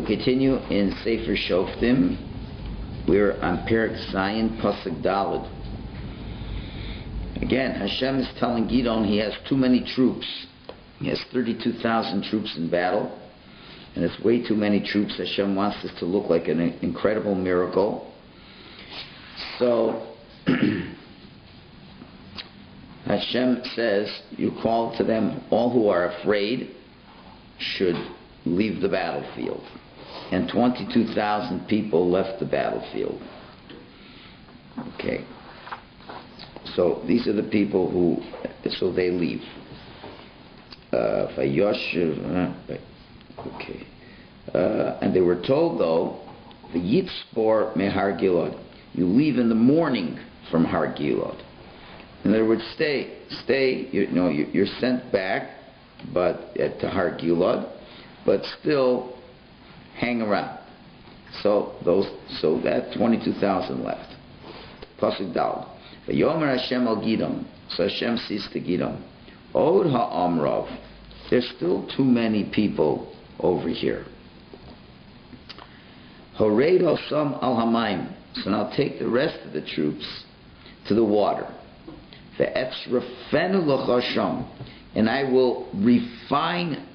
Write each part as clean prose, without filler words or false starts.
we'll continue in Sefer Shoftim. We're on Perek Zayin, Pasuk Daled. Again, Hashem is telling Gidon he has too many troops. He has 32,000 troops in battle, and it's way too many troops. Hashem wants this to look like an incredible miracle. So Hashem says, you call to them, all who are afraid should leave the battlefield. And 22,000 people left the battlefield. Okay. So these are the people who, so they leave. Okay. And they were told, though, the Yitzpor Mehar Gilad. You leave in the morning from Har Gilad. In other words, stay. You're sent back, but to Har Gilad, but still hang around. So that 22,000 left. Pasuk Dal. Vayomer Hashem al Gidon. So Hashem says to Gidon, Od ha'amrav. There's still too many people over here. Horeid hosam al hamayim. So now take the rest of the troops to the water. Ve'etzrafenu l'chasham. And I will refine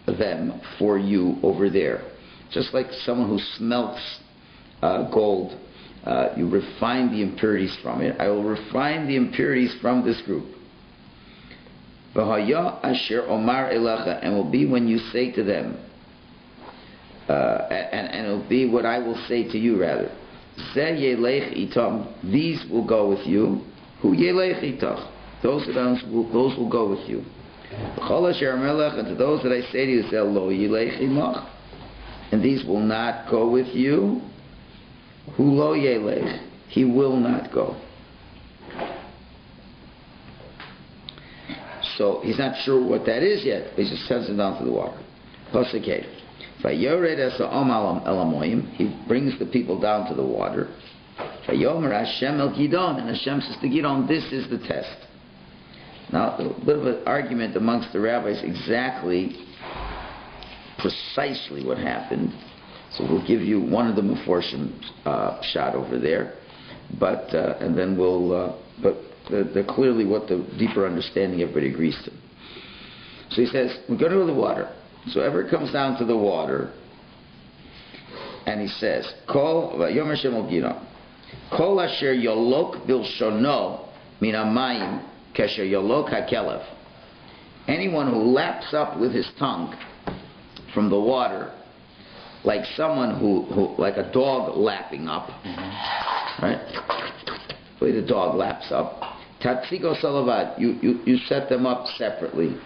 them for you over there. Just like someone who smelts gold, you refine the impurities from it. I will refine the impurities from this group. V'haya asher omar elecha, and will be when you say to them, and it will be what I will say to you rather. Zeh yelech itam, these will go with you. Hu yelech itach, those will go with you. V'chol asher melech, and to those that I say to you, zeh lo yelech imach, and these will not go with you. Hu lo yelech, he will not go. So he's not sure what that is yet, but he just sends him down to the water. Pasuk Hey. Vayored es ha'om al hamoyim, he brings the people down to the water. Vayomer Hashem el Gidon, and Hashem says to Gidon, this is the test. Now, a bit of an argument amongst the rabbis precisely what happened. So we'll give you one of the Meforshim shot over there, but and then they're clearly what the deeper understanding everybody agrees to. So he says, we're going to the water. So whoever comes down to the water, and he says, Kol Yom Hashem al Gidon, Kol asher yolok bilshono min hamayim kasher yolok hakelev. Anyone who laps up with his tongue from the water, like someone who like a dog lapping up, right? The way the dog laps up. Tatziko salavad, you set them up separately.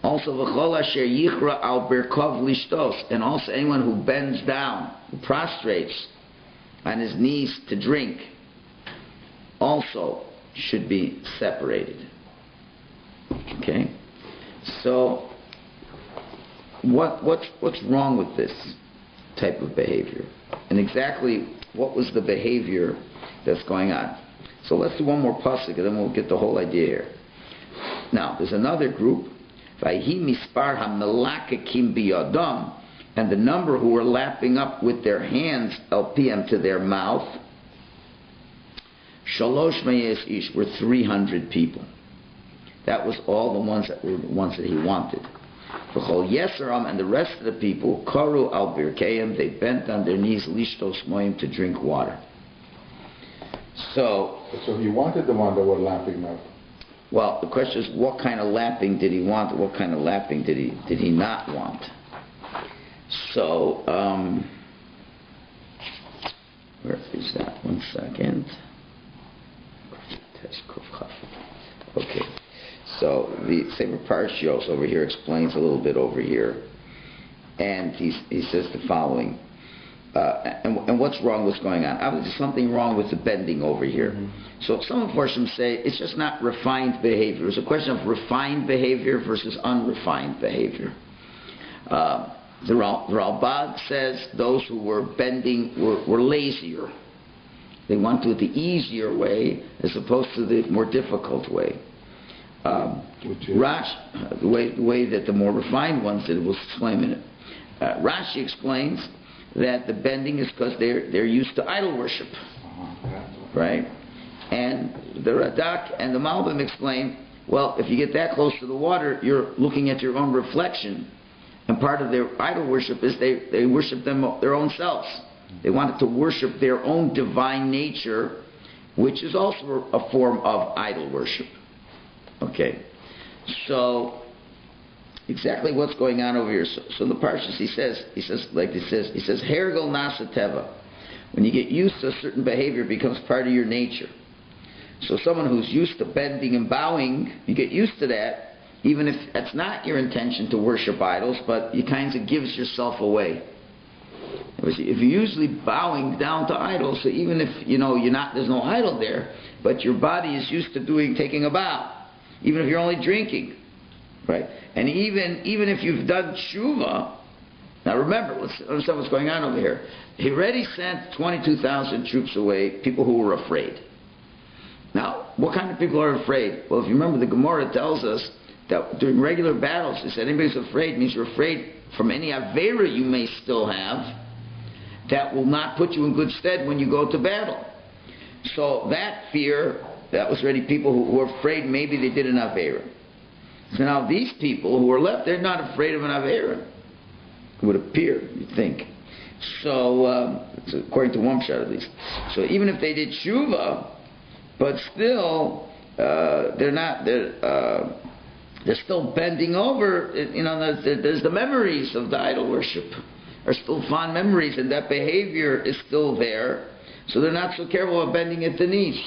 Also, v'chol asher yichra al berkov lishtos, and also anyone who bends down, who prostrates on his knees to drink, also should be separated. Okay, so what's wrong with this type of behavior, and exactly what was the behavior that's going on? So let's do one more pasuk, and then we'll get the whole idea here. Now, there's another group. Vayhi mispar hamelakakim biyadam, and the number who were lapping up with their hands LPM to their mouth, shalosh mayes ish, were 300 people. That was all the ones that were the ones that he wanted. V'chol yesaram, and the rest of the people, karu al birkeim, they bent on their knees lishtos moim, to drink water. So he wanted the one that were lapping up. Well, the question is, what kind of lapping did he want? What kind of lapping did he not want? So, where is that? 1 second. Okay. So the Sefer Parshios over here explains a little bit over here, and he says the following. And what's wrong? What's going on? There's something wrong with the bending over here. Mm-hmm. So some of them say it's just not refined behavior. It's a question of refined behavior versus unrefined behavior. The Ralbag says those who were bending were lazier. They went to the easier way as opposed to the more difficult way. The way that the more refined ones did it, we'll explain in it. Rashi explains that the bending is because they're used to idol worship, right? And the Radak and the Malbim explain, well, if you get that close to the water, you're looking at your own reflection, and part of their idol worship is they worship their own selves. They wanted to worship their own divine nature, which is also a form of idol worship. Okay, so exactly what's going on over here. So in the Parshas he says Hergel Nasa Teva. When you get used to a certain behavior, it becomes part of your nature. So someone who's used to bending and bowing, you get used to that, even if that's not your intention to worship idols, but you kind of gives yourself away. If you're usually bowing down to idols, so even if you're not, there's no idol there, but your body is used to taking a bow, even if you're only drinking, right? And even if you've done tshuva, now remember, let's understand what's going on over here. He already sent 22,000 troops away, people who were afraid. Now, what kind of people are afraid? Well, if you remember, the Gemara tells us that during regular battles, it said anybody's afraid means you're afraid from any avera you may still have that will not put you in good stead when you go to battle. So that fear, that was already people who were afraid maybe they did an avera. So now these people who are left, they're not afraid of an avera. It would appear, you'd think. So according to one shot at least. So even if they did tshuva, but still they're still bending over. There's the memories of the idol worship are still fond memories, and that behavior is still there. So they're not so careful about bending at the knees.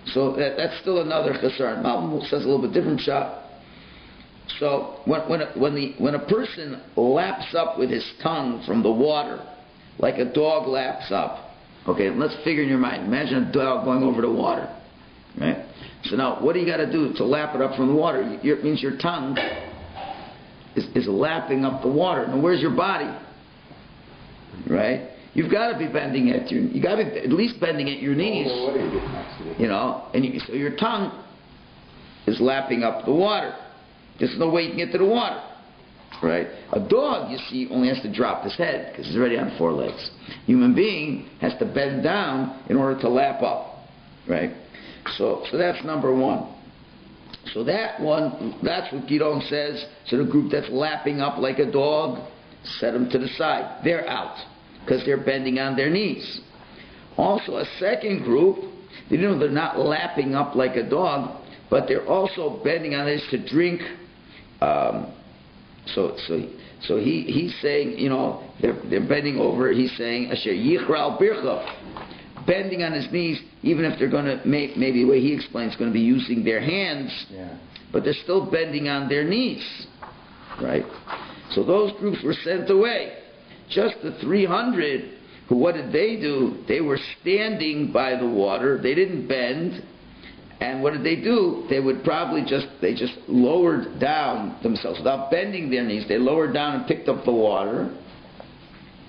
So that's still another chasar. Malbim says a little bit different shot. So when a person laps up with his tongue from the water, like a dog laps up. Okay, let's figure in your mind. Imagine a dog going over the water, right? So now, what do you got to do to lap it up from the water? It means your tongue is lapping up the water. Now, where's your body? Right? You've got to be bending at you got to be at least bending at your knees. So your tongue is lapping up the water. There's no way you can get to the water. Right? A dog, you see, only has to drop his head because he's already on four legs. Human being has to bend down in order to lap up. Right? So that's number one. So that's what Gidon says. So the group that's lapping up like a dog, set them to the side. They're out because they're bending on their knees. Also, a second group, they're not lapping up like a dog, but they're also bending on this to drink. So he's saying, they're bending over. He's saying, Asher Yichral Birchav, bending on his knees, even if they're going to, maybe the way he explains, going to be using their hands, but they're still bending on their knees, right? So those groups were sent away. Just the 300, who, what did they do? They were standing by the water. They didn't bend. And what did they do? They would probably just lowered down themselves without bending their knees. They lowered down and picked up the water,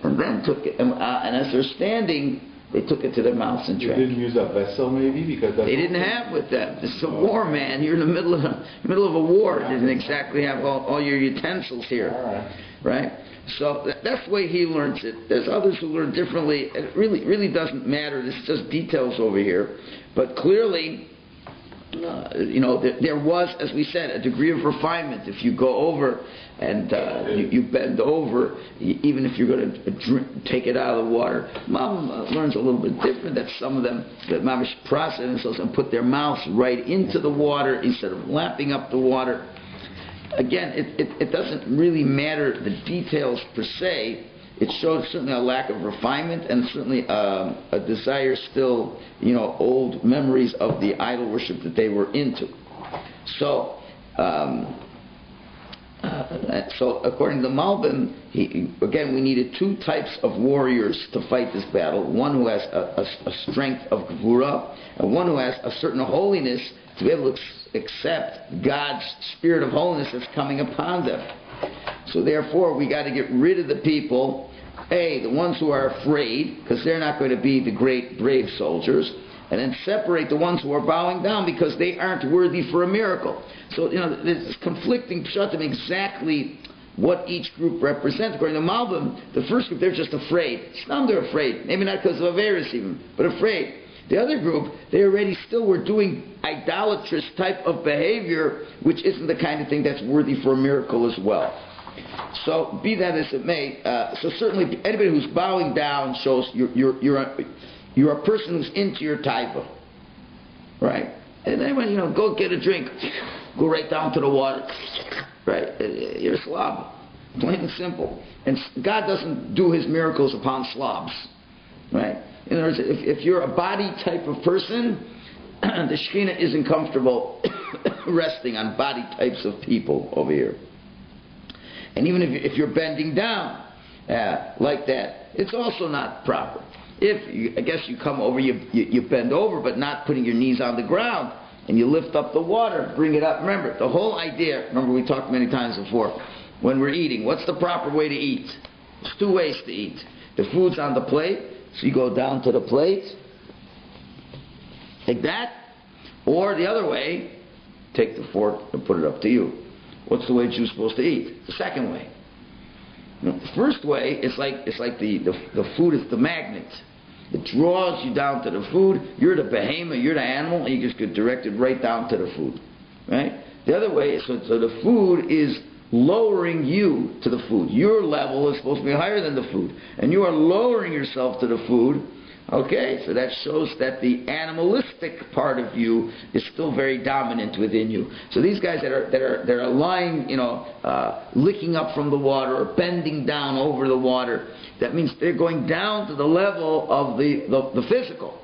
and then took it. And as they're standing, they took it to their mouths and drank. They didn't use a vessel, maybe, because they didn't have with them. This is a war, man. You're in the middle of a war. You didn't exactly have all your utensils here, right? So that's the way he learns it. There's others who learn differently. It really doesn't matter. This is just details over here, but clearly. There was, as we said, a degree of refinement. If you go over and you bend over, even if you're going to take it out of the water, Mom learns a little bit different. That some of them, that Mamish process themselves and put their mouths right into the water instead of lapping up the water. Again, it doesn't really matter the details per se. It shows certainly a lack of refinement and certainly a desire still, old memories of the idol worship that they were into. So according to Malbim, we needed two types of warriors to fight this battle. One who has a strength of Gvura, and one who has a certain holiness to be able to accept God's spirit of holiness that's coming upon them. So therefore, we got to get rid of the people, the ones who are afraid, because they're not going to be the great brave soldiers, and then separate the ones who are bowing down because they aren't worthy for a miracle. So, there's conflicting pshatim exactly what each group represents. According to Malbim, the first group, they're just afraid. Some they're afraid. Maybe not because of Averis even, but afraid. The other group, they already still were doing idolatrous type of behavior, which isn't the kind of thing that's worthy for a miracle as well. So, be that as it may, so certainly anybody who's bowing down shows you're a person who's into your taiva. Right? And anybody, go get a drink, go right down to the water. Right? You're a slob. Plain and simple. And God doesn't do His miracles upon slobs. Right? In other words, if you're a body type of person, the Shekhinah isn't comfortable resting on body types of people over here. And even if you're bending down like that, it's also not proper. I guess you come over, you bend over, but not putting your knees on the ground, and you lift up the water, bring it up. Remember, the whole idea, we talked many times before, when we're eating, what's the proper way to eat? There's two ways to eat. The food's on the plate, so you go down to the plate, like that, or the other way, take the fork and put it up to you. What's the way Jews supposed to eat? The second way. The first way, it's like the food is the magnet. It draws you down to the food. You're the behemoth, you're the animal, and you just get directed right down to the food. Right? The other way is so the food is lowering you to the food. Your level is supposed to be higher than the food. And you are lowering yourself to the food. Okay, so that shows that the animalistic part of you is still very dominant within you. So these guys that are lying, licking up from the water or bending down over the water, that means they're going down to the level of the physical.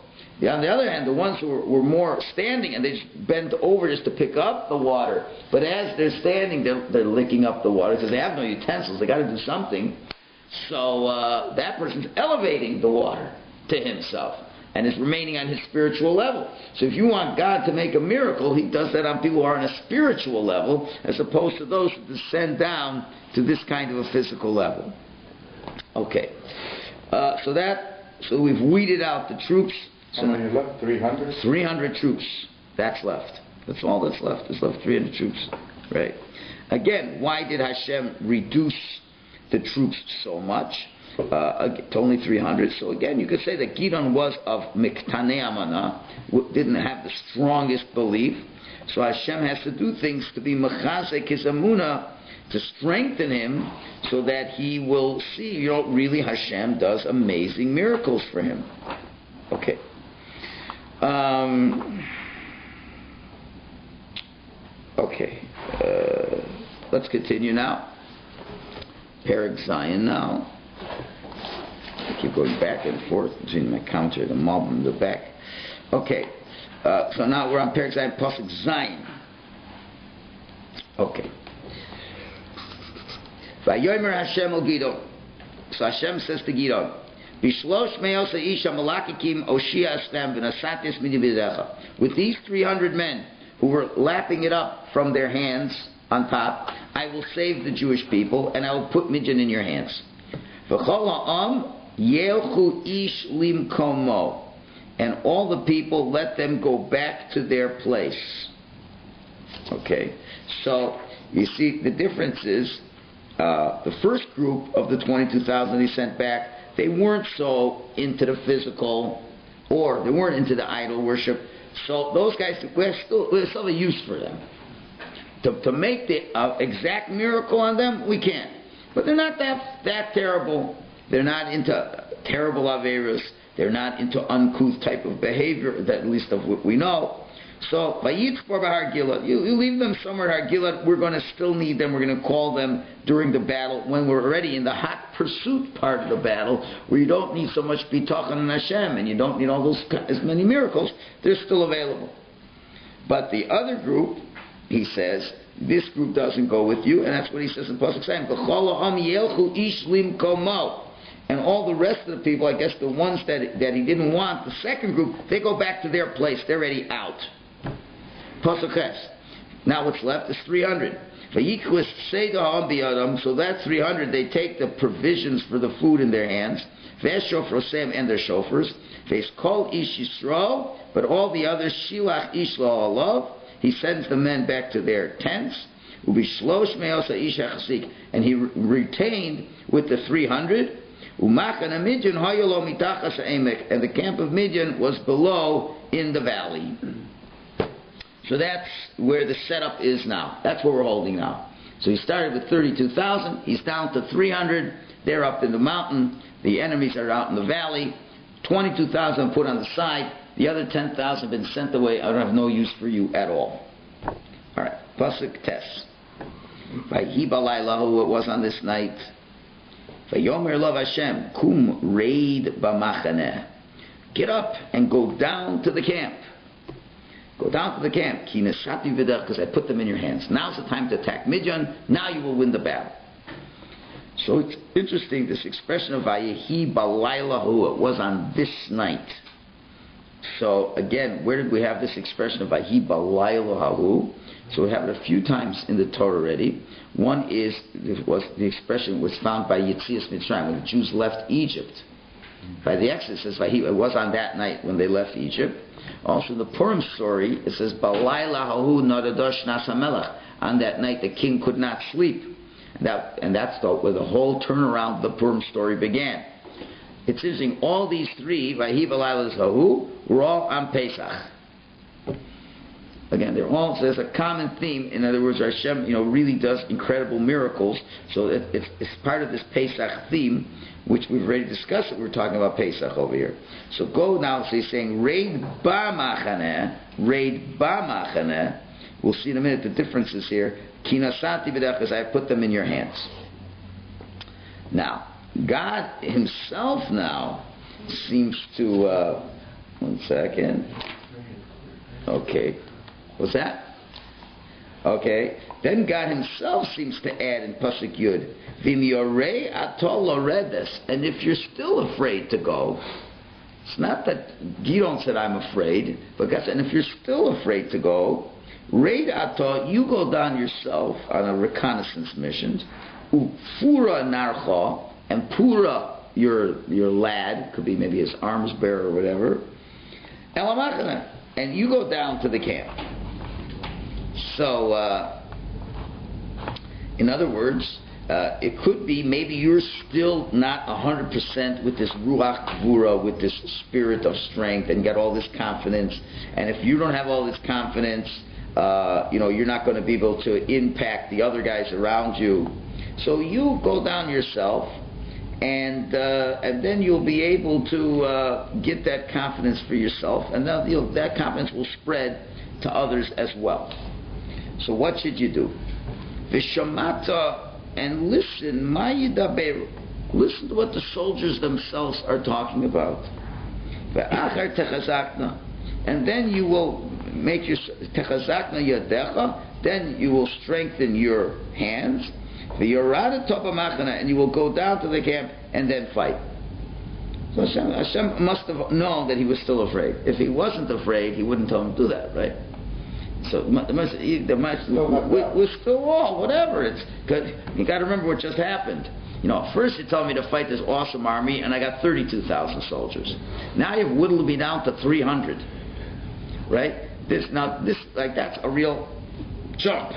On the other hand, the ones who were more standing and they just bent over just to pick up the water, but as they're standing, they're licking up the water because they have no utensils. They got to do something. So that person's elevating the water to himself and is remaining on his spiritual level. So if you want God to make a miracle, He does that on people who are on a spiritual level as opposed to those who descend down to this kind of a physical level. Okay. So we've weeded out the troops. How many left? 300? 300 troops. That's left. That's all that's left. There's left 300 troops. Right. Again, why did Hashem reduce the troops so much? To only 300. So again, you could say that Gidon was of Miktanei Amana, didn't have the strongest belief. So Hashem has to do things to be Mechazek his Amunah, to strengthen him, so that he will see, really Hashem does amazing miracles for him. Okay. Let's continue now. Perek Zion now. I keep going back and forth between my counter, the mob, and the back. Okay. So now we're on Perek Zion, Pasuk Zion. Okay. Vayomer Hashem el Gidon. So Hashem says to Gidon, Bishlosh me'os ha'isha malakikim oshia astem v'nasatis midividecha. With these 300 men who were lapping it up from their hands on top, I will save the Jewish people and I will put Midian in your hands. V'chol ha'am yelchu ish limkomo. And all the people, let them go back to their place. Okay. So, you see, the difference is, the first group of the 22,000 he sent back, they weren't so into the physical, or they weren't into the idol worship. So those guys, there's still a use for them. To make the exact miracle on them, we can't. But they're not that terrible. They're not into terrible averos. They're not into uncouth type of behavior, that at least of what we know. So, Vayitzpor b'Har Gilad, you leave them somewhere at Har Gilad, we're going to still need them, we're going to call them during the battle, when we're already in the hot pursuit part of the battle, where you don't need so much bitachon and Hashem, and you don't need all those, as many miracles, they're still available. But the other group, he says, this group doesn't go with you, and that's what he says in Pasuk Sayim, V'chol ha'am yelchu ish limkomo. And all the rest of the people, I guess the ones that he didn't want, the second group, they go back to their place, they're already out. Pasuk Ches. Now what's left is 300. So that 300, they take the provisions for the food in their hands, and their shofars, call ish Yisrael, but all the others, Shilach ish la'alav, he sends the men back to their tents, And he retained with the 300. And the camp of Midian was below in the valley. So that's where the setup is now. That's what we're holding now. So he started with 32,000. He's down to 300. They're up in the mountain. The enemies are out in the valley. 22,000 put on the side. The other 10,000 have been sent away. I don't have no use for you at all. All right. Pasuk Tes. Vayhi balaylahu, it was on this night. Vayomer lov Hashem, kum raid b'machaneh. Get up and go down to the camp. Go down to the camp. Ki nesati v'dech, because I put them in your hands. Now's the time to attack Midian. Now you will win the battle. So it's interesting, this expression of Vayehi balaylahu, it was on this night. So again, where did we have this expression of Vayehi balaylahu? So we have it a few times in the Torah already. One is, the expression was found by Yetzias Mitzrayim, when the Jews left Egypt. By the Exodus, it says, it was on that night when they left Egypt. Also in the Purim story, it says, balaylahu nadadosh nasamelach. On that night the king could not sleep. And that's where the whole turnaround of the Purim story began. It's interesting, all these three, Vayehi balaylahu, were all on Pesach. Again, there's a common theme. In other words, Hashem, really does incredible miracles. So it's part of this Pesach theme, which we've already discussed. We're talking about Pesach over here. So go now. So he's saying, raid ba'machaneh, raid ba'machaneh. We'll see in a minute the differences here. Kinasati b'dech, because I put them in your hands. Now, God Himself now seems to. One second. Okay. What's that? Okay. Then God Himself seems to add in Pasuk Yud, V'miyorei atol loredes. And if you're still afraid to go, it's not that Gidon said I'm afraid, but God said, and if you're still afraid to go, Raid atol, you go down yourself on a reconnaissance mission. Ufura narcha, and Pura, your lad, could be maybe his arms bearer or whatever. Elamachana, and you go down to the camp. So, in other words, it could be maybe you're still not 100% with this ruach gvura, with this spirit of strength, and get all this confidence. And if you don't have all this confidence, you're not going to be able to impact the other guys around you. So you go down yourself, and then you'll be able to get that confidence for yourself, and then that confidence will spread to others as well. So what should you do? Vishamata, and listen, mayidaberu. Listen to what the soldiers themselves are talking about. Ve'achar techazakna, and then you will make your techazakna yadecha. Then you will strengthen your hands. Ve'yorada topamachana, and you will go down to the camp and then fight. So Hashem must have known that he was still afraid. If he wasn't afraid, he wouldn't tell him to do that, right? So we're still all whatever. It's good. You got to remember what just happened. First you told me to fight this awesome army, and I got 32,000 soldiers. Now you've whittled me down to 300. Right? That's a real jump.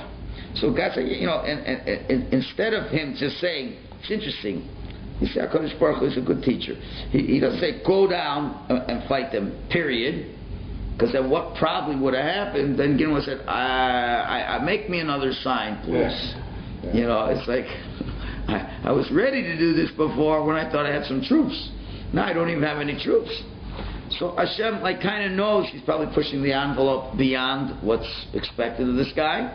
So God said, and instead of him just saying, it's interesting. You see, HaKadosh Baruch Hu is a good teacher. He doesn't say go down and fight them. Period. Because then what probably would have happened, then Gideon would have said, I make me another sign, please. Yeah. It's like, I was ready to do this before when I thought I had some troops. Now I don't even have any troops. So Hashem kind of knows he's probably pushing the envelope beyond what's expected of this guy.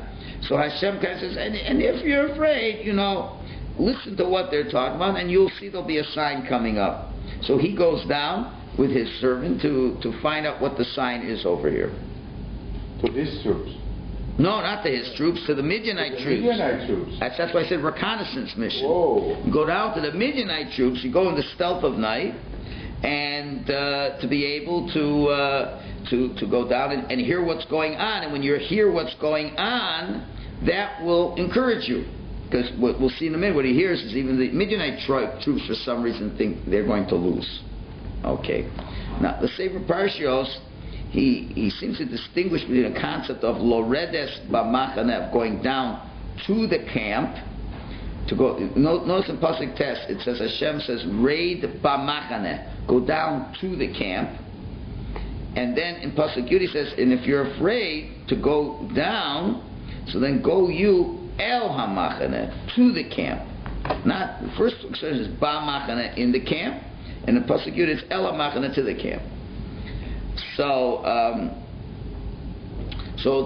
So Hashem kind of says, and if you're afraid, listen to what they're talking about, and you'll see there'll be a sign coming up. So he goes down with his servant to find out what the sign is over here. To his troops? No, not to his troops, to the Midianite troops. Midianite troops. That's why I said reconnaissance mission. Whoa. You go down to the Midianite troops, you go in the stealth of night, and to be able to go down and hear what's going on. And when you hear what's going on, that will encourage you. Because what we'll see in a minute, what he hears is even the Midianite troops for some reason think they're going to lose. Okay. Now, the Sefer Parshios, he seems to distinguish between a concept of loredes b'machaneh, going down to the camp, to go. Notice in Pasuk Tes, it says, Hashem says, Raid ba'machane, go down to the camp. And then in Pasuk Yud, he says, and if you're afraid to go down, so then go you el hamachane, to the camp. Not, the first expression is ba'machane, in the camp, and in Pasuk Yud, it's el hamachane, to the camp. So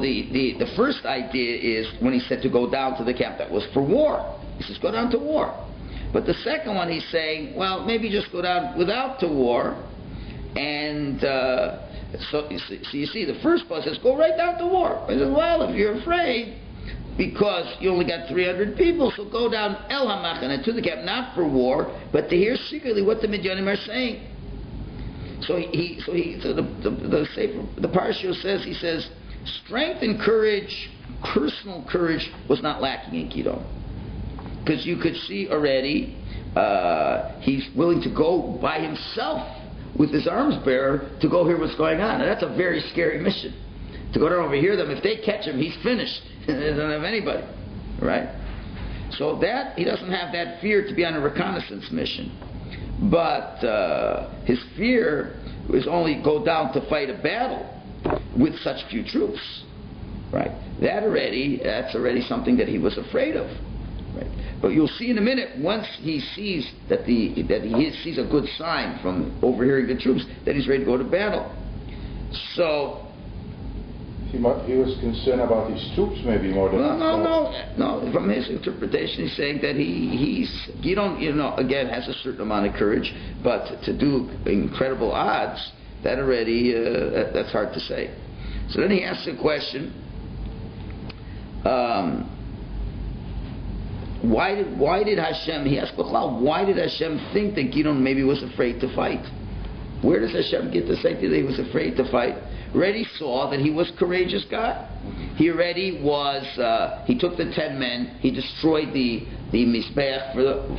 the first idea is when he said to go down to the camp, that was for war. He says go down to war. But the second one he's saying, well, maybe just go down without to war. And so you see, the first part says go right down to war. He says, well, if you're afraid, because you only got 300 people, so go down el hamachane, to the camp, not for war, but to hear secretly what the Midyanim are saying. So the Parsha says, he says, strength and courage, personal courage, was not lacking in Gidon. Because you could see already, he's willing to go by himself with his arms bearer to go hear what's going on. And that's a very scary mission. To go down over here them, if they catch him, he's finished. He doesn't have anybody. Right? So that, he doesn't have that fear to be on a reconnaissance mission. But his fear is only go down to fight a battle with such few troops, right? That's already something that he was afraid of, right? But you'll see in a minute, once he sees that he sees a good sign from overhearing the troops, that he's ready to go to battle. So he was concerned about his troops maybe more than no. From his interpretation, he's saying that he don't again has a certain amount of courage, but to do incredible odds, that already that's hard to say. So then he asks the question, why did Hashem? He asked Bechlau, why did Hashem think that Gidon maybe was afraid to fight? Where does Hashem get this idea that he was afraid to fight? Already saw that he was a courageous God. He already was. He took the 10 men. He destroyed the Mizbeach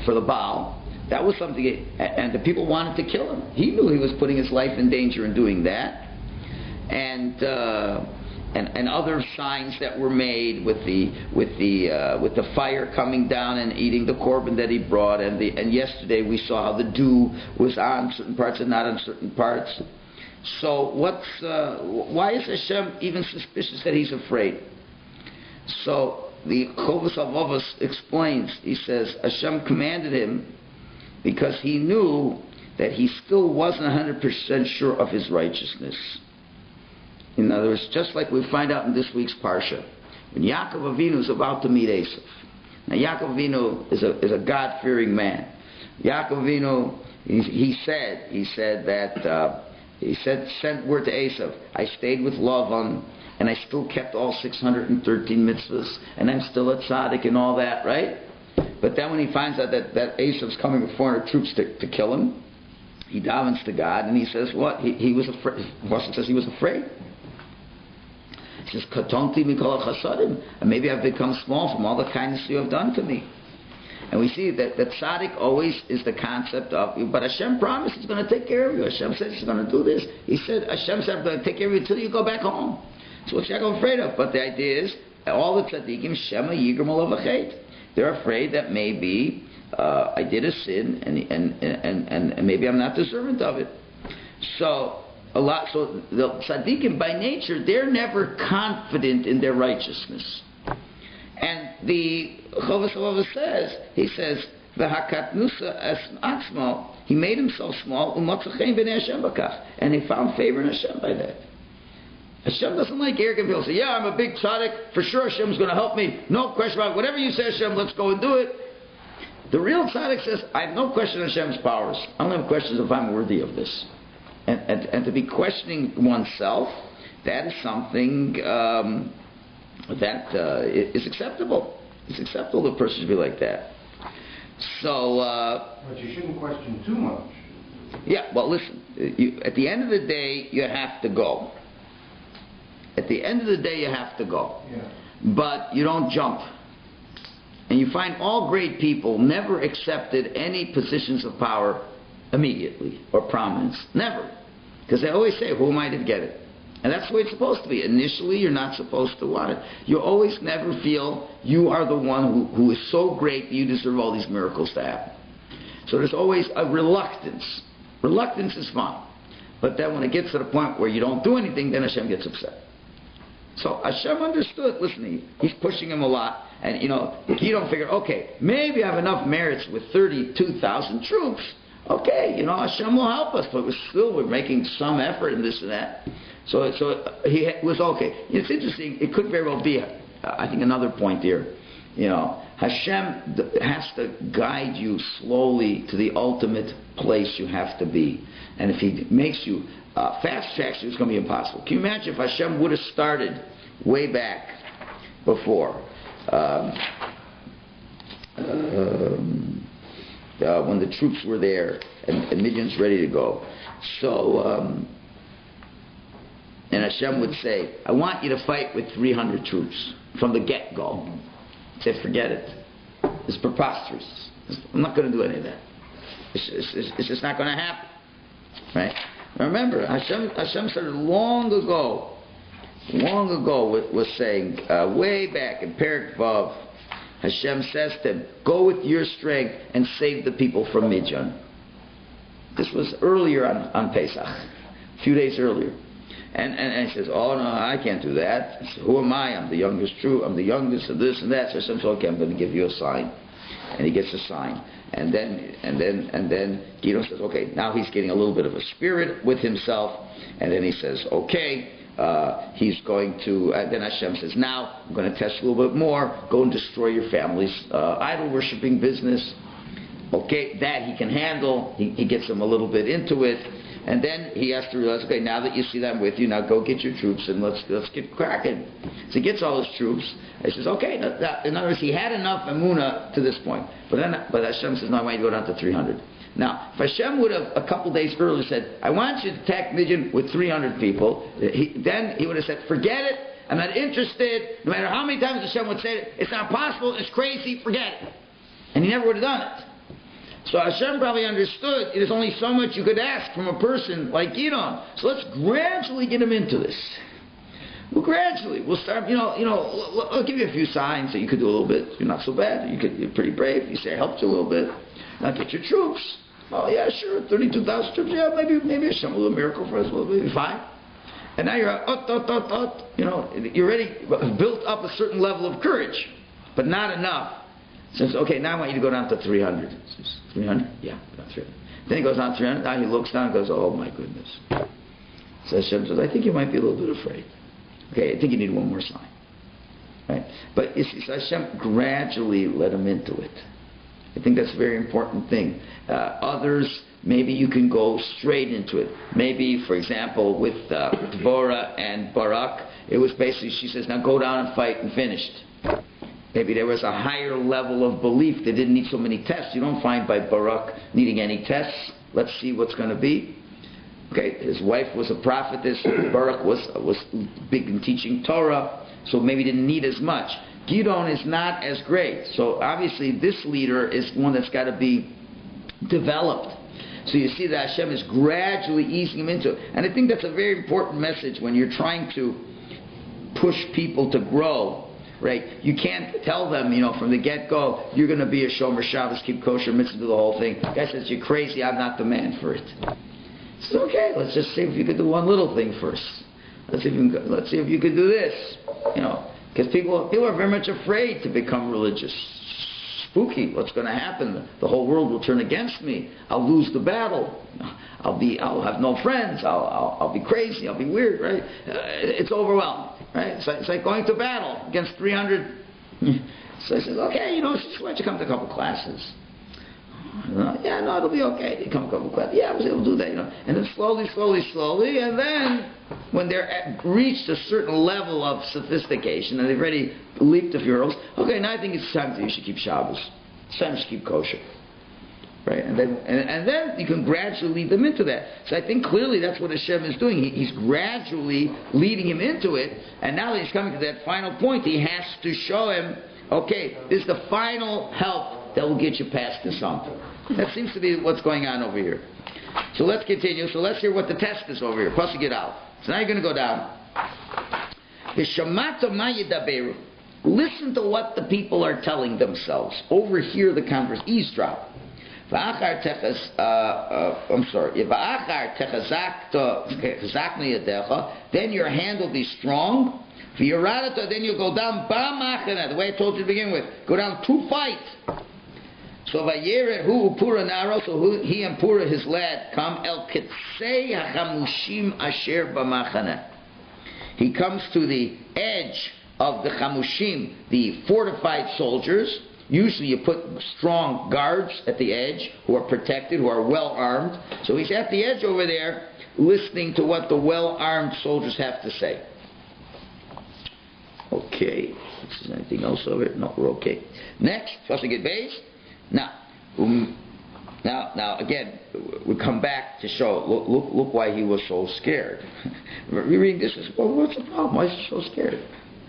for the Baal. That was something, and the people wanted to kill him. He knew he was putting his life in danger in doing that, and other signs that were made with the fire coming down and eating the korban that he brought, and yesterday we saw how the dew was on certain parts and not on certain parts. So why is Hashem even suspicious that he's afraid? So the Chovos HaLevavos explains. He says Hashem commanded him because he knew that he still wasn't 100% sure of his righteousness. In other words, just like we find out in this week's Parsha, when Yaakov Avinu is about to meet Esav. Now Yaakov Avinu is a God-fearing man. Yaakov Avinu, he said, sent word to Esav, I stayed with Lavan, and I still kept all 613 mitzvahs, and I'm still a tzaddik and all that, right? But then when he finds out that Esav's coming with 400 troops to kill him, he davens to God, and he says, what? He was afraid. Pasuk says he was afraid. He says, Katonti mikol chasadim, and maybe I've become small from all the kindness you have done to me. And we see that tzaddik always is the concept of, but Hashem promised He's going to take care of you. Hashem said He's going to do this. Hashem said I'm going to take care of you until you go back home. So what's Yaakov afraid of? But the idea is, all the tzaddikim, Shema Yigram Alavachet. They're afraid that maybe I did a sin and maybe I'm not deserving of it. So the tzaddikim by nature, they're never confident in their righteousness. And the Chovos HaLevavos says, he says, V'hakatnusa atzmo, he made himself small, u'motzachein b'nei Hashem b'kach, and he found favor in Hashem by that. Hashem doesn't like arrogant people. Say, yeah, I'm a big tzaddik, for sure Hashem's going to help me, no question about it. Whatever you say, Hashem, let's go and do it. The real tzaddik says, I have no question on Hashem's powers. I only have questions if I'm worthy of this. And to be questioning oneself, that is something that is acceptable. It's acceptable that a person should be like that. So, but you shouldn't question too much. Yeah, well, listen. At the end of the day, you have to go. At the end of the day, you have to go. Yeah. But you don't jump. And you find all great people never accepted any positions of power immediately or prominence. Never. Because they always say, who am I to get it? And that's the way it's supposed to be. Initially, you're not supposed to want it. You always never feel you are the one who is so great that you deserve all these miracles to happen. So there's always a reluctance. Reluctance is fine. But then when it gets to the point where you don't do anything, then Hashem gets upset. So Hashem understood, listen, he's pushing him a lot. And, you don't figure, okay, maybe I have enough merits with 32,000 troops. Okay, Hashem will help us. But we're making some effort in this and that. So he was okay. It's interesting. It could very well be, I think, another point here. Hashem has to guide you slowly to the ultimate place you have to be. And if He makes you fast tracks, it's going to be impossible. Can you imagine if Hashem would have started way back before, when the troops were there and Midian's ready to go? So, and Hashem would say, I want you to fight with 300 troops from the get-go. Say, forget it. It's preposterous. I'm not going to do any of that. It's just not going to happen. Right? Now remember, Hashem started long ago was saying, way back in Perek Vav, Hashem says to him, go with your strength and save the people from Midian. This was earlier on Pesach, a few days earlier. And he says, oh no, I can't do that. Says, who am I? I'm the youngest true. I'm the youngest of this and that. So Hashem says, okay, I'm going to give you a sign. And he gets a sign. And then Gideon says, okay, now he's getting a little bit of a spirit with himself. And then he says, okay, he's going to, then Hashem says, now I'm going to test you a little bit more. Go and destroy your family's idol worshipping business. Okay, that he can handle. He gets him a little bit into it. And then he has to realize, okay, now that you see that I'm with you, now go get your troops and let's get cracking. So he gets all his troops. He says, okay. In other words, he had enough emunah to this point. But Hashem says, no, I want you to go down to 300. Now, if Hashem would have a couple days earlier said, I want you to attack Midian with 300 people, then he would have said, forget it. I'm not interested. No matter how many times Hashem would say it, it's not possible, it's crazy, forget it. And he never would have done it. So Hashem probably understood there's only so much you could ask from a person like Gideon. So let's gradually get him into this. We'll start, I'll give you a few signs that you could do a little bit. You're not so bad. You're pretty brave. You say I helped you a little bit. Now get your troops. Oh yeah, sure, 32,000 troops. Yeah, maybe Hashem will do a miracle for us. Well, maybe fine. And now you're you're already built up a certain level of courage, but not enough. Says, okay, now I want you to go down to 300. Says, 300? Yeah, down 300. Then he goes down 300. Now he looks down and goes, oh my goodness. So Hashem says, I think you might be a little bit afraid. Okay, I think you need one more sign. Right? But you see, so Hashem gradually let him into it. I think that's a very important thing. Others, maybe you can go straight into it. Maybe, for example, with Dvorah and Barak, it was basically, she says, now go down and fight, and finished. Maybe there was a higher level of belief. They didn't need so many tests. You don't find by Barak needing any tests. Let's see what's going to be. Okay, his wife was a prophetess. Barak was big in teaching Torah, so maybe didn't need as much. Gideon is not as great. So obviously this leader is one that's got to be developed. So you see that Hashem is gradually easing him into it. And I think that's a very important message when you're trying to push people to grow. Right? You can't tell them, from the get-go, you're going to be a Shomer Shabbos, keep kosher, mitzvah, do the whole thing. The guy says, you're crazy, I'm not the man for it. It's okay, let's just see if you could do one little thing first. Let's see if you could do this. Because people are very much afraid to become religious. Spooky, what's going to happen? The whole world will turn against me. I'll lose the battle. I'll have no friends. I'll be crazy. I'll be weird, right? It's overwhelming. Right? It's like going to battle against 300. So he says, okay, why don't you come to a couple classes? Yeah, no, it'll be okay. You come to a couple classes. Yeah, I was able to do that, And then slowly, and then when they're reached a certain level of sophistication and they've already leaped a few hurdles, okay, now I think it's time you should keep Shabbos. It's time to keep kosher. Right? And then you can gradually lead them into that. So I think clearly that's what Hashem is doing. He's gradually leading him into it. And now that he's coming to that final point, he has to show him, okay, this is the final help that will get you past this hump. That seems to be what's going on over here. So let's continue. So let's hear what the test is over here. Plus you get out. So now you're going to go down. Listen to what the people are telling themselves. Overhear the conversation. Eavesdrop. Then your hand will be strong. Then you'll go down. The way I told you to begin with. Go down to fight. So Vayeret Pura Naro, so he and Pura his lad come El Kitsei HaChamushim Asher B'Machane. He comes to the edge of the Chamushim, the fortified soldiers. Usually you put strong guards at the edge who are protected, who are well armed. So he's at the edge over there listening to what the well armed soldiers have to say. Okay. Is there anything else over here? No, we're okay. Next, supposed to get base. Now again, we come back to show. Look why he was so scared. We read this. Well, what's the problem? Why is he so scared?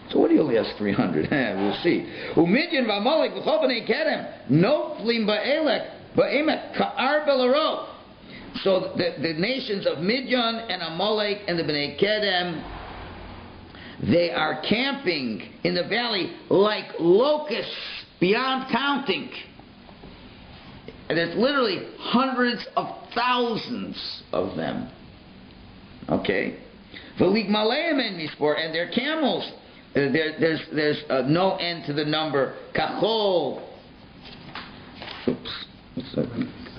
So what do you only ask 300? We'll see. Umidyan v'amalek v'chobanei kedem noflim ba'elek ba'emek ka'ar belarot. So the nations of Midian and Amalek and the Bnei Kedem, they are camping in the valley like locusts beyond counting. And there's literally hundreds of thousands of them. Okay? And their camels, there's no end to the number. Kachol.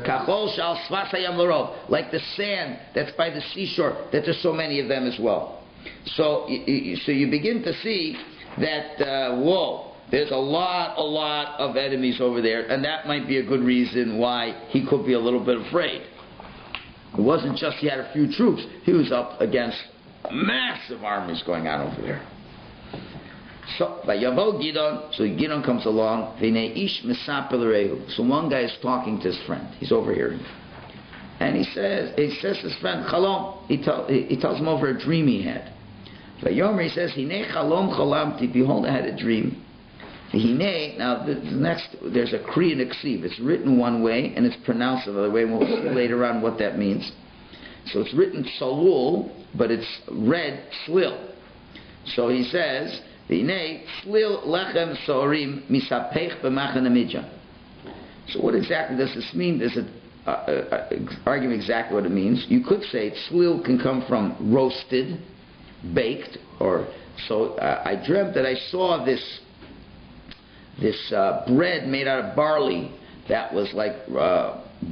Kachol shal svasayam l'rov. Like the sand that's by the seashore, that there's so many of them as well. So you begin to see that, there's a lot of enemies over there, and that might be a good reason why he could be a little bit afraid. It wasn't just he had a few troops, he was up against massive armies going on over there. So Gidon comes along. So one guy is talking to his friend. He's overhearing. And he says to his friend, Chalom. He tells him over a dream he had. He says, behold, I had a dream. Now, there's a Kri and a Ksiv. It's written one way and it's pronounced another way. And we'll see later on what that means. So it's written Salul, but it's read Slil. So he says, Slil lechem sorim misapech b'machane midyan. So what exactly does this mean? There's an argument exactly what it means. You could say Slil can come from roasted, baked, or so. I dreamt that I saw this bread made out of barley that was like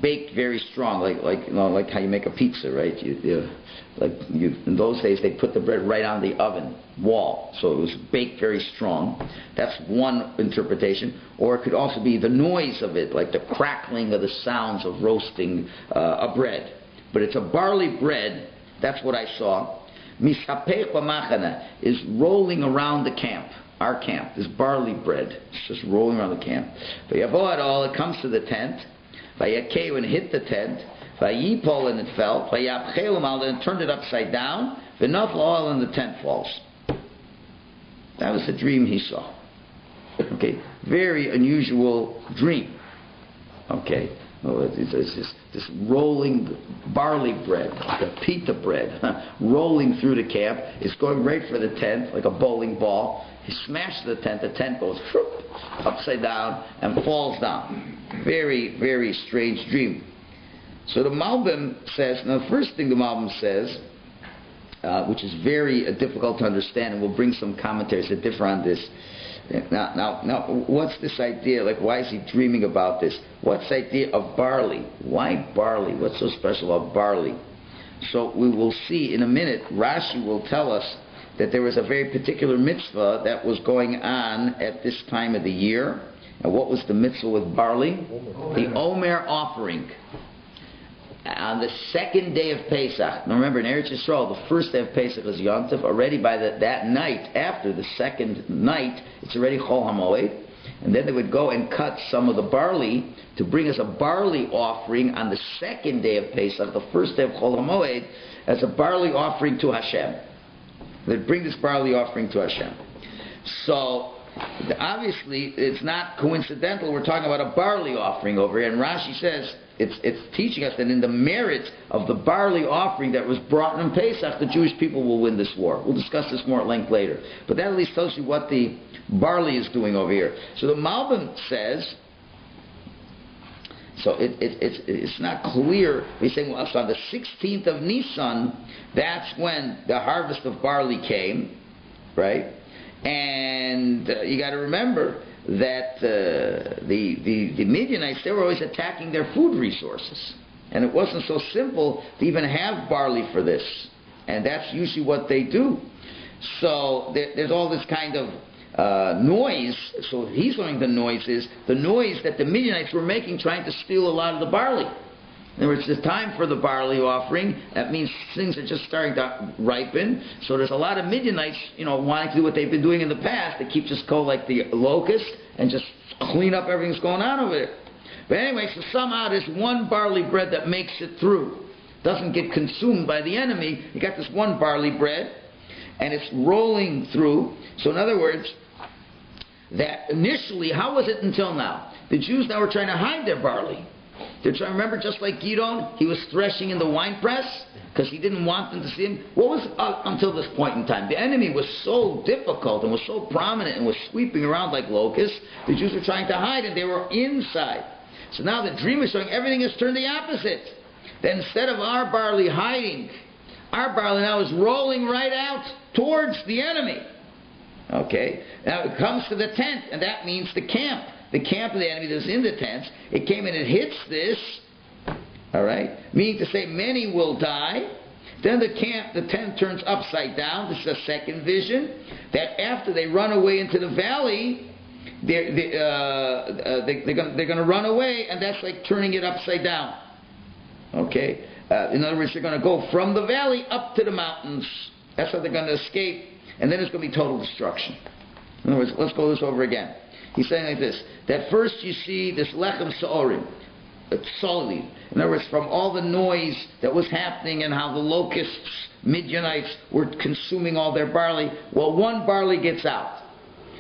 baked very strong, like how you make a pizza, right? In those days they put the bread right on the oven wall, so it was baked very strong. That's one interpretation. Or it could also be the noise of it, like the crackling of the sounds of roasting a bread. But it's a barley bread. That's what I saw. Misapech b'machana is rolling around the camp. Our camp, this barley bread, it's just rolling around the camp. Vayavo at all, it comes to the tent. Vayakeu, and hit the tent. Vayipol, and it fell. Vayapchelim, and it turned it upside down. V'nafal all, and the tent falls. That was the dream he saw. Okay, very unusual dream. Okay, it's this rolling barley bread, like a pita bread, rolling through the camp. It's going right for the tent, like a bowling ball. He smashed the tent goes upside down and falls down. Very, very strange dream. So the Malbim says, now the first thing the Malbim says, which is very difficult to understand, and we'll bring some commentaries that differ on this. Now, what's this idea? Like, why is he dreaming about this? What's the idea of barley? Why barley? What's so special about barley? So we will see in a minute. Rashi will tell us that there was a very particular mitzvah that was going on at this time of the year. And what was the mitzvah with barley? The Omer offering. On the second day of Pesach. Now remember, in Eretz Yisrael, the first day of Pesach is Yom Tov. Already by that night, after the second night, it's already Chol HaMoed. And then they would go and cut some of the barley to bring us a barley offering on the second day of Pesach, the first day of Chol HaMoed, as a barley offering to Hashem. They'd bring this barley offering to Hashem. So obviously, it's not coincidental. We're talking about a barley offering over here. And Rashi says it's teaching us that in the merit of the barley offering that was brought in Pesach, the Jewish people will win this war. We'll discuss this more at length later. But that at least tells you what the barley is doing over here. So the Malbim says, so it's not clear. He's saying, well, so on the 16th of Nisan, that's when the harvest of barley came, right? And you got to remember that the Midianites, they were always attacking their food resources. And it wasn't so simple to even have barley for this. And that's usually what they do. So there's all this kind of noise. So he's learning the noise that the Midianites were making trying to steal a lot of the barley. In other words, it's time for the barley offering. That means things are just starting to ripen. So there's a lot of Midianites, wanting to do what they've been doing in the past. They keep just go like the locust and just clean up everything that's going on over there. But anyway, so somehow there's one barley bread that makes it through. Doesn't get consumed by the enemy. You got this one barley bread, and it's rolling through. So in other words, that initially, how was it until now? The Jews now were trying to hide their barley. They're trying, remember, just like Gidon, he was threshing in the winepress because he didn't want them to see him. What was until this point in time? The enemy was so difficult and was so prominent and was sweeping around like locusts. The Jews were trying to hide and they were inside. So now the dream is showing everything has turned the opposite. That instead of our barley hiding, our barley now is rolling right out towards the enemy. Okay? Now it comes to the tent, and that means the camp. The camp of the enemy that's in the tents. It came and it hits this. Alright? Meaning to say many will die. Then the tent turns upside down. This is a second vision. That after they run away into the valley, they're going to run away, and that's like turning it upside down. Okay? In other words, they're going to go from the valley up to the mountains. That's how they're going to escape. And then it's going to be total destruction. In other words, let's go this over again. He's saying like this, that first you see this lechem sa'orim, solely. In other words, from all the noise that was happening and how the locusts, Midianites, were consuming all their barley, well, one barley gets out.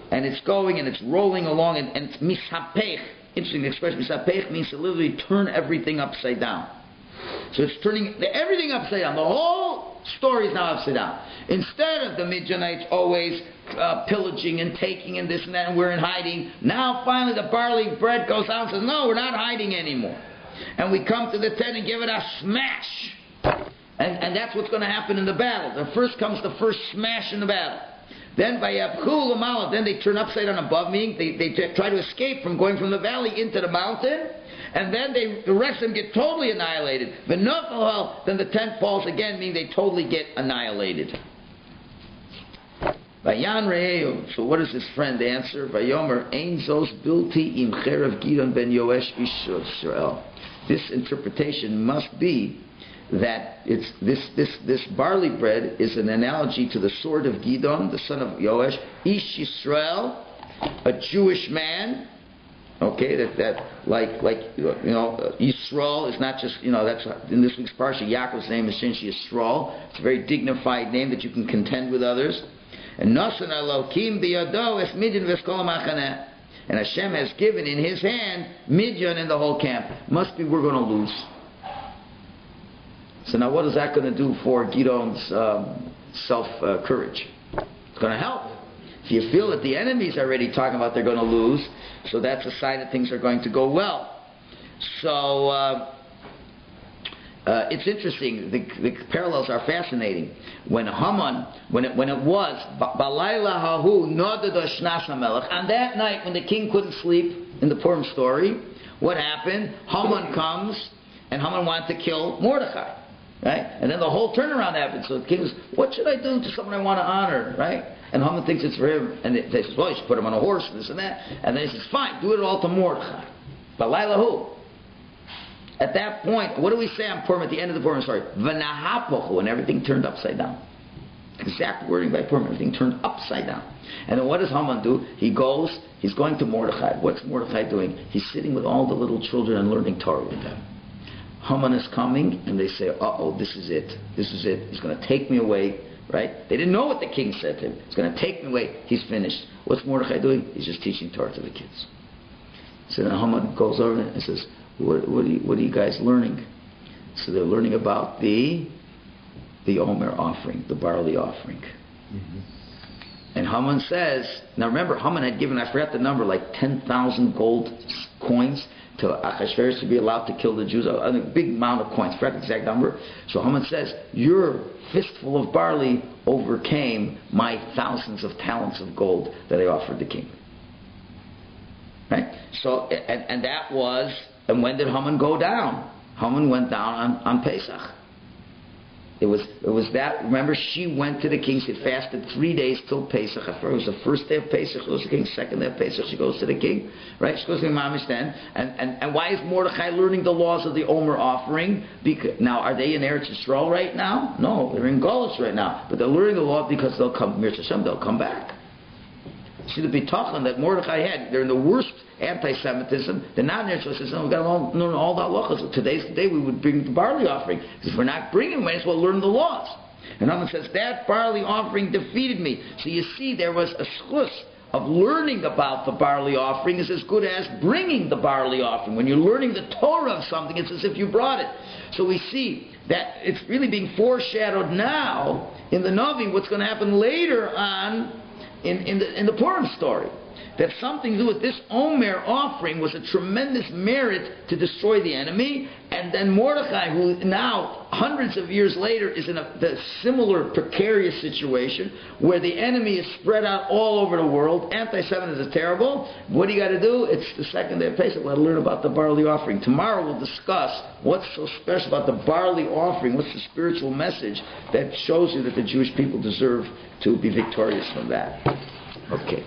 And it's going and it's rolling along, and it's mishapech. Interesting expression, mishapech means to literally turn everything upside down. So it's turning everything upside down. The whole story is now upside down. Instead of the Midianites always pillaging and taking and this and that, and we're in hiding, now finally the barley bread goes out and says, no, we're not hiding anymore. And we come to the tent and give it a smash. And that's what's going to happen in the battle. First comes the first smash in the battle. Then by Yabchul Lamala, then they turn upside down above, meaning they try to escape from going from the valley into the mountain. And then the rest of them get totally annihilated. Then the tent falls again, meaning they totally get annihilated. Vayan Re'eu. So what does his friend answer? Vayomer Ein Zos Bilti Im Cherev Gidon Ben Yoesh Ish Yisrael. This interpretation must be that it's this barley bread is an analogy to the sword of Gidon, the son of Yoesh, Ish Yisrael, a Jewish man. Okay, that Yisrael is not just, that's in this week's parsha, Yaakov's name is essentially Yisrael. It's a very dignified name that you can contend with others. And Nasan Elokim biyado es Midian v'eskol machaneh. And Hashem has given in His hand Midian and the whole camp. Must be we're going to lose. So now what is that going to do for Gidon's self-courage? It's going to help. If you feel that the enemy's already talking about they're going to lose, so that's a sign that things are going to go well. So it's interesting. The parallels are fascinating. When Haman, when it was Balayla Hahu Nodada Shnas HaMelech, on that night when the king couldn't sleep in the Purim story, what happened? Haman comes, and Haman wanted to kill Mordechai. Right? And then the whole turnaround happens. So the king says, what should I do to someone I want to honor? Right? And Haman thinks it's for him. And they says, well, you should put him on a horse and this and that. And then he says, fine, do it all to Mordechai. Balaylahu. At that point, what do we say on Purim at the end of the Purim story? V'nahapochu, and everything turned upside down. Exact wording by Purim, everything turned upside down. And then what does Haman do? He goes, he's going to Mordechai. What's Mordechai doing? He's sitting with all the little children and learning Torah with them. Haman is coming, and they say, uh-oh, this is it. This is it. He's going to take me away right? They didn't know what the king said to him. He's going to take me away. He's finished. What's Mordechai doing? He's just teaching Torah to the kids. So then Haman goes over and says, what are you guys learning? So they're learning about the Omer offering, the barley offering. Mm-hmm. And Haman says, now remember, Haman had given, I forgot the number, like 10,000 gold coins to Achashverosh to be allowed to kill the Jews. A big amount of coins, I forgot the exact number. So Haman says, your fistful of barley overcame my thousands of talents of gold that I offered the king. Right? So, and that was, and when did Haman go down? Haman went down on Pesach. It was that, remember, she went to the king, she fasted 3 days till Pesach. I forgot, it was the first day of Pesach, she goes to the king, second day of Pesach, she goes to the king, right? She goes to the Mamish then. And why is Mordechai learning the laws of the Omer offering? Because, now, are they in Eretz Yisrael right now? No, they're in Golus right now. But they're learning the law because they'll come, Mir Hashem, they'll come back. See the bitachon that Mordechai had, they're in the worst anti-Semitism. They're not in Israel. We've got to learn all the halachas. Today's the day we would bring the barley offering. Because if we're not bringing, we might as well learn the laws. And Haman says, that barley offering defeated me. So you see, there was a schus of learning about the barley offering is as good as bringing the barley offering. When you're learning the Torah of something, it's as if you brought it. So we see that it's really being foreshadowed now in the Navi, what's going to happen later on in the Purim story. That something to do with this Omer offering was a tremendous merit to destroy the enemy, and then Mordechai, who now, hundreds of years later, is in a similar precarious situation, where the enemy is spread out all over the world, anti-Semitism is terrible, what do you got to do? It's the second day of Pesach, we'll learn about the barley offering. Tomorrow we'll discuss what's so special about the barley offering, what's the spiritual message that shows you that the Jewish people deserve to be victorious from that. Okay.